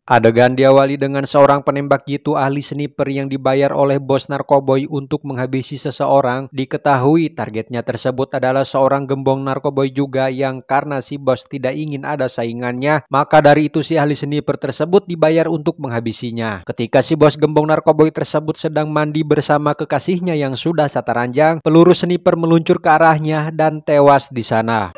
Adegan diawali dengan seorang penembak jitu ahli sniper yang dibayar oleh bos narkoboy untuk menghabisi seseorang. Diketahui targetnya tersebut adalah seorang gembong narkoboy juga yang karena si bos tidak ingin ada saingannya, maka dari itu si ahli sniper tersebut dibayar untuk menghabisinya. Ketika si bos gembong narkoboy tersebut sedang mandi bersama kekasihnya yang sudah sataranjang, peluru sniper meluncur ke arahnya dan tewas di sana.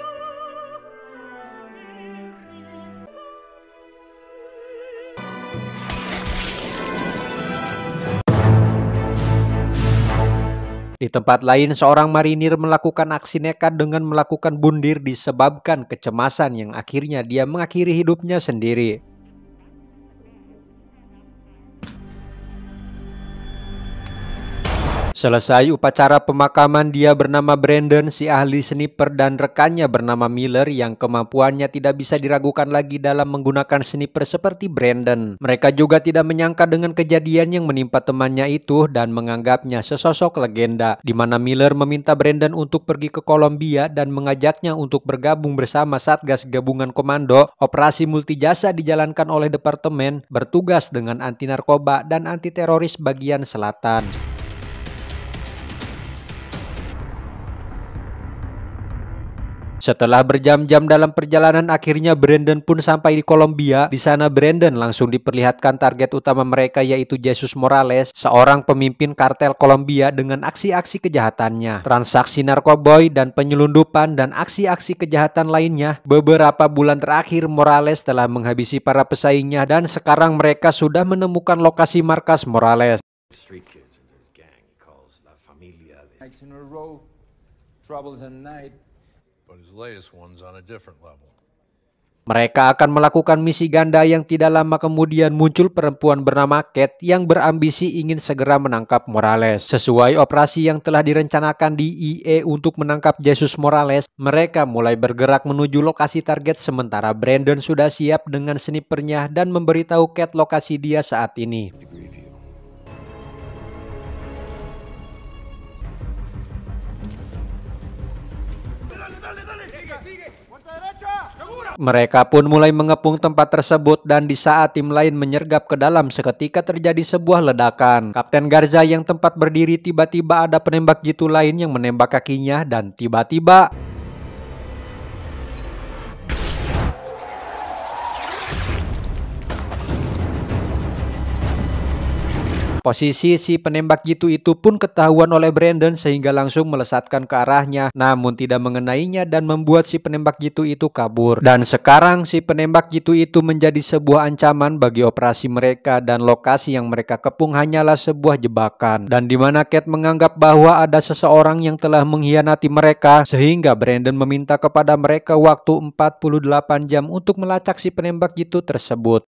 Di tempat lain, seorang marinir melakukan aksi nekat dengan melakukan bundir disebabkan kecemasan yang akhirnya dia mengakhiri hidupnya sendiri. Selesai upacara pemakaman, dia bernama Brandon, si ahli sniper, dan rekannya bernama Miller yang kemampuannya tidak bisa diragukan lagi dalam menggunakan sniper seperti Brandon. Mereka juga tidak menyangka dengan kejadian yang menimpa temannya itu dan menganggapnya sesosok legenda, di mana Miller meminta Brandon untuk pergi ke Kolombia dan mengajaknya untuk bergabung bersama Satgas Gabungan Komando. Operasi multijasa dijalankan oleh Departemen bertugas dengan anti narkoba dan anti teroris bagian selatan. Setelah berjam-jam dalam perjalanan, akhirnya Brandon pun sampai di Kolombia. Di sana Brandon langsung diperlihatkan target utama mereka, yaitu Jesus Morales, seorang pemimpin kartel Kolombia dengan aksi-aksi kejahatannya, transaksi narkoboy dan penyelundupan dan aksi-aksi kejahatan lainnya. Beberapa bulan terakhir Morales telah menghabisi para pesaingnya dan sekarang mereka sudah menemukan lokasi markas Morales. Mereka akan melakukan misi ganda yang tidak lama kemudian muncul perempuan bernama Kate yang berambisi ingin segera menangkap Morales. Sesuai operasi yang telah direncanakan di IE untuk menangkap Jesus Morales, mereka mulai bergerak menuju lokasi target sementara Brandon sudah siap dengan snipernya dan memberitahu Kate lokasi dia saat ini. Mereka pun mulai mengepung tempat tersebut dan di saat tim lain menyergap ke dalam seketika terjadi sebuah ledakan. Kapten Garza yang tempat berdiri tiba-tiba ada penembak jitu lain yang menembak kakinya dan tiba-tiba posisi si penembak jitu itu pun ketahuan oleh Brandon sehingga langsung melesatkan ke arahnya, namun tidak mengenainya dan membuat si penembak jitu itu kabur. Dan sekarang si penembak jitu itu menjadi sebuah ancaman bagi operasi mereka dan lokasi yang mereka kepung hanyalah sebuah jebakan. Dan di mana Kate menganggap bahwa ada seseorang yang telah mengkhianati mereka sehingga Brandon meminta kepada mereka waktu 48 jam untuk melacak si penembak jitu tersebut.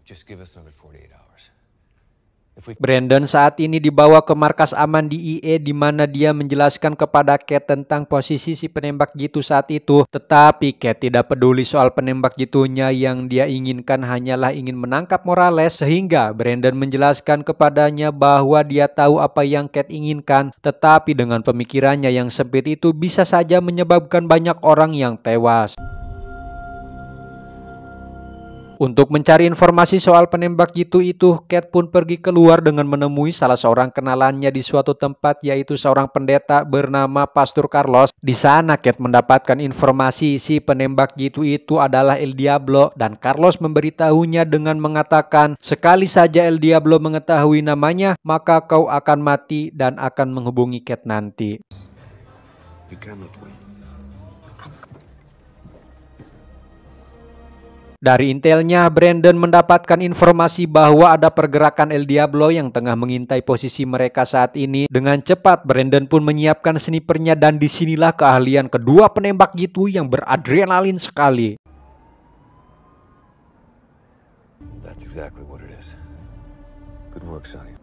Just give us another 48 hours. Brandon saat ini dibawa ke markas aman di IE di mana dia menjelaskan kepada Kate tentang posisi si penembak jitu saat itu. Tetapi Kate tidak peduli soal penembak jitunya, yang dia inginkan hanyalah ingin menangkap Morales sehingga Brandon menjelaskan kepadanya bahwa dia tahu apa yang Kate inginkan, tetapi dengan pemikirannya yang sempit itu bisa saja menyebabkan banyak orang yang tewas. Untuk mencari informasi soal penembak jitu itu, Kate pun pergi keluar dengan menemui salah seorang kenalannya di suatu tempat, yaitu seorang pendeta bernama Pastor Carlos. Di sana Kate mendapatkan informasi si penembak jitu itu adalah El Diablo dan Carlos memberitahunya dengan mengatakan, sekali saja El Diablo mengetahui namanya, maka kau akan mati dan akan menghubungi Kate nanti. Dari intelnya, Brandon mendapatkan informasi bahwa ada pergerakan El Diablo yang tengah mengintai posisi mereka saat ini. Dengan cepat, Brandon pun menyiapkan snipernya dan disinilah keahlian kedua penembak jitu yang beradrenalin sekali. That's exactly what it is. Good work, Sonny.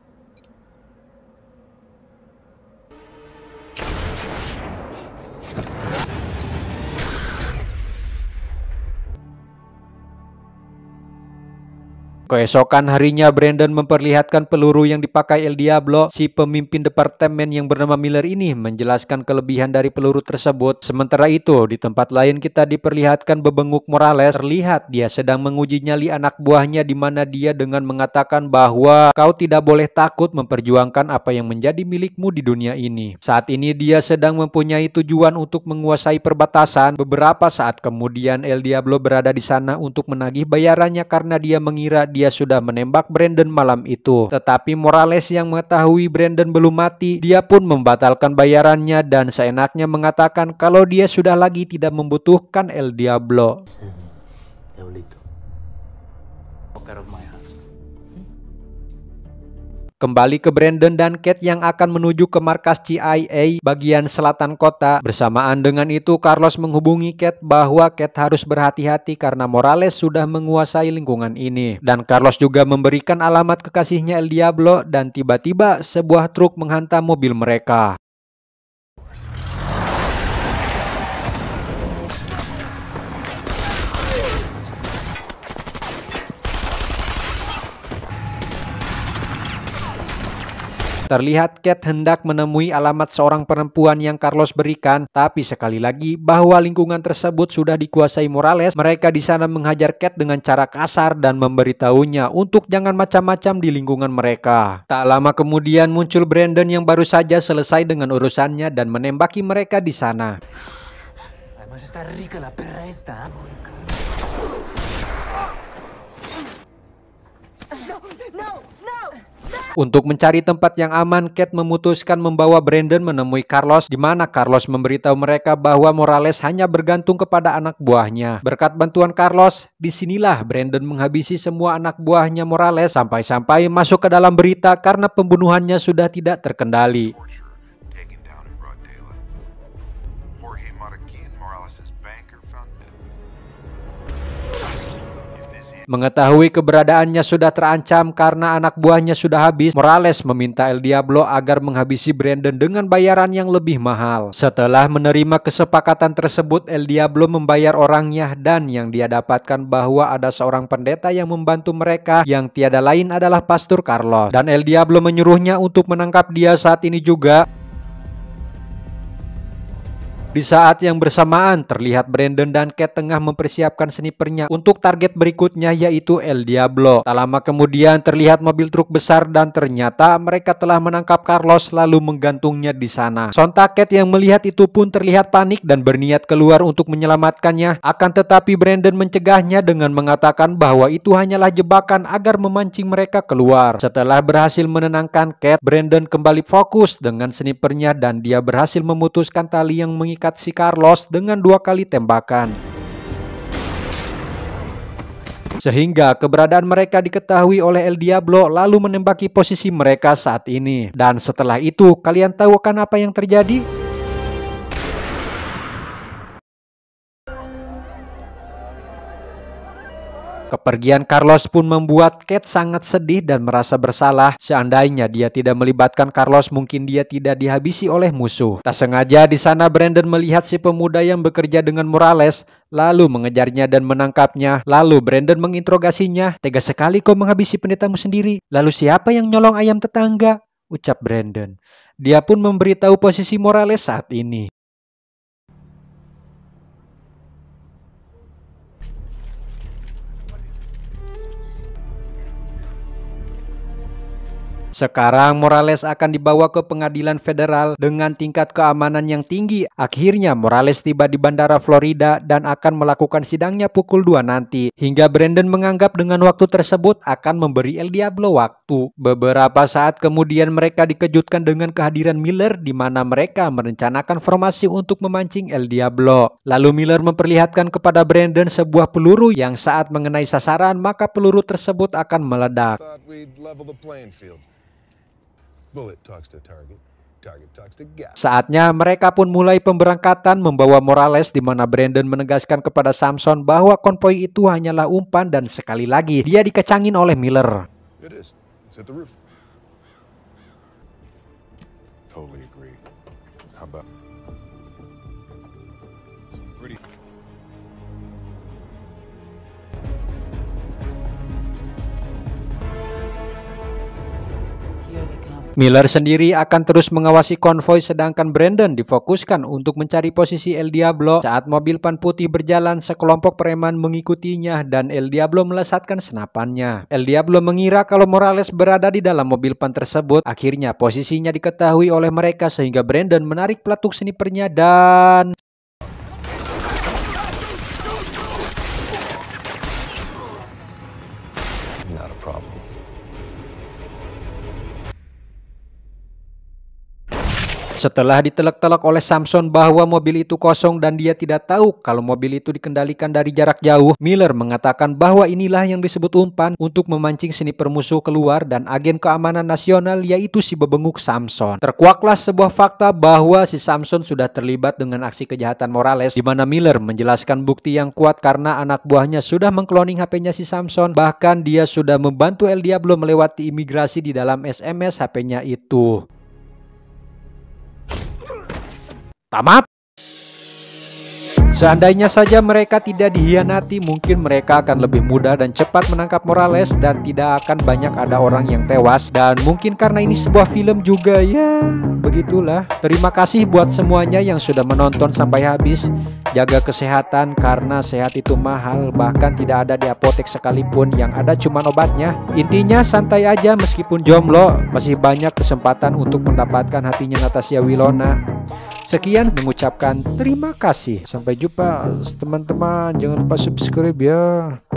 Keesokan harinya Brandon memperlihatkan peluru yang dipakai El Diablo. Si pemimpin departemen yang bernama Miller ini menjelaskan kelebihan dari peluru tersebut. Sementara itu, di tempat lain kita diperlihatkan bebenguk Morales. Terlihat dia sedang menguji nyali anak buahnya, di mana dia dengan mengatakan bahwa kau tidak boleh takut memperjuangkan apa yang menjadi milikmu di dunia ini. Saat ini dia sedang mempunyai tujuan untuk menguasai perbatasan. Beberapa saat kemudian El Diablo berada di sana untuk menagih bayarannya karena dia mengira dia sudah menembak Brandon malam itu. Tetapi Morales yang mengetahui Brandon belum mati, dia pun membatalkan bayarannya dan seenaknya mengatakan kalau dia sudah lagi tidak membutuhkan El Diablo. Kembali ke Brandon dan Kate yang akan menuju ke markas CIA bagian selatan kota. Bersamaan dengan itu, Carlos menghubungi Kate bahwa Kate harus berhati-hati karena Morales sudah menguasai lingkungan ini. Dan Carlos juga memberikan alamat kekasihnya El Diablo dan tiba-tiba sebuah truk menghantam mobil mereka. Terlihat Kate hendak menemui alamat seorang perempuan yang Carlos berikan, tapi sekali lagi bahwa lingkungan tersebut sudah dikuasai Morales. Mereka di sana menghajar Kate dengan cara kasar dan memberitahunya untuk jangan macam-macam di lingkungan mereka. Tak lama kemudian muncul Brandon yang baru saja selesai dengan urusannya dan menembaki mereka di sana. Untuk mencari tempat yang aman, Kate memutuskan membawa Brandon menemui Carlos, di mana Carlos memberitahu mereka bahwa Morales hanya bergantung kepada anak buahnya. Berkat bantuan Carlos, disinilah Brandon menghabisi semua anak buahnya Morales sampai-sampai masuk ke dalam berita karena pembunuhannya sudah tidak terkendali. Mengetahui keberadaannya sudah terancam karena anak buahnya sudah habis, Morales meminta El Diablo agar menghabisi Brandon dengan bayaran yang lebih mahal. Setelah menerima kesepakatan tersebut, El Diablo membayar orangnya dan yang dia dapatkan bahwa ada seorang pendeta yang membantu mereka yang tiada lain adalah Pastor Carlos. Dan El Diablo menyuruhnya untuk menangkap dia saat ini juga. Di saat yang bersamaan, terlihat Brandon dan Kate tengah mempersiapkan snipernya untuk target berikutnya, yaitu El Diablo. Tak lama kemudian terlihat mobil truk besar dan ternyata mereka telah menangkap Carlos lalu menggantungnya di sana. Sontak Kate yang melihat itu pun terlihat panik dan berniat keluar untuk menyelamatkannya. Akan tetapi Brandon mencegahnya dengan mengatakan bahwa itu hanyalah jebakan agar memancing mereka keluar. Setelah berhasil menenangkan Kate, Brandon kembali fokus dengan snipernya dan dia berhasil memutuskan tali yang mengikat si Carlos dengan 2 kali tembakan. Sehingga keberadaan mereka diketahui oleh El Diablo lalu menembaki posisi mereka saat ini. Dan setelah itu, kalian tahu kan apa yang terjadi? Kepergian Carlos pun membuat Kate sangat sedih dan merasa bersalah. Seandainya dia tidak melibatkan Carlos, mungkin dia tidak dihabisi oleh musuh. Tak sengaja di sana Brandon melihat si pemuda yang bekerja dengan Morales, lalu mengejarnya dan menangkapnya. Lalu Brandon menginterogasinya. "Tega sekali kau menghabisi pendetamu sendiri. Lalu siapa yang nyolong ayam tetangga?" ucap Brandon. Dia pun memberitahu posisi Morales saat ini. Sekarang Morales akan dibawa ke pengadilan federal dengan tingkat keamanan yang tinggi. Akhirnya Morales tiba di Bandara Florida dan akan melakukan sidangnya pukul 2 nanti. Hingga Brandon menganggap dengan waktu tersebut akan memberi El Diablo waktu. Beberapa saat kemudian mereka dikejutkan dengan kehadiran Miller, di mana mereka merencanakan formasi untuk memancing El Diablo. Lalu Miller memperlihatkan kepada Brandon sebuah peluru yang saat mengenai sasaran maka peluru tersebut akan meledak. Saatnya mereka pun mulai pemberangkatan membawa Morales, di mana Brandon menegaskan kepada Samson bahwa konvoi itu hanyalah umpan dan sekali lagi dia dikecangin oleh Miller. Miller sendiri akan terus mengawasi konvoi sedangkan Brandon difokuskan untuk mencari posisi El Diablo. Saat mobil ban putih berjalan, sekelompok preman mengikutinya dan El Diablo melesatkan senapannya. El Diablo mengira kalau Morales berada di dalam mobil ban tersebut. Akhirnya posisinya diketahui oleh mereka sehingga Brandon menarik pelatuk snipernya dan Not a problem. setelah ditelak-telak oleh Samson bahwa mobil itu kosong dan dia tidak tahu kalau mobil itu dikendalikan dari jarak jauh, Miller mengatakan bahwa inilah yang disebut umpan untuk memancing sniper musuh keluar dan agen keamanan nasional yaitu si bebenguk Samson. Terkuaklah sebuah fakta bahwa si Samson sudah terlibat dengan aksi kejahatan Morales, di mana Miller menjelaskan bukti yang kuat karena anak buahnya sudah mengkloning HP-nya si Samson, bahkan dia sudah membantu El Diablo melewati imigrasi di dalam SMS HP-nya itu. Tamat. Seandainya saja mereka tidak dihianati, mungkin mereka akan lebih mudah dan cepat menangkap Morales dan tidak akan banyak ada orang yang tewas. Dan mungkin karena ini sebuah film juga, ya begitulah. Terima kasih buat semuanya yang sudah menonton sampai habis. Jaga kesehatan karena sehat itu mahal, bahkan tidak ada di apotek sekalipun, yang ada cuma obatnya. Intinya santai aja meskipun jomblo, masih banyak kesempatan untuk mendapatkan hatinya Natasha Wilona. Sekian, mengucapkan terima kasih. Sampai jumpa teman-teman. Jangan lupa subscribe ya.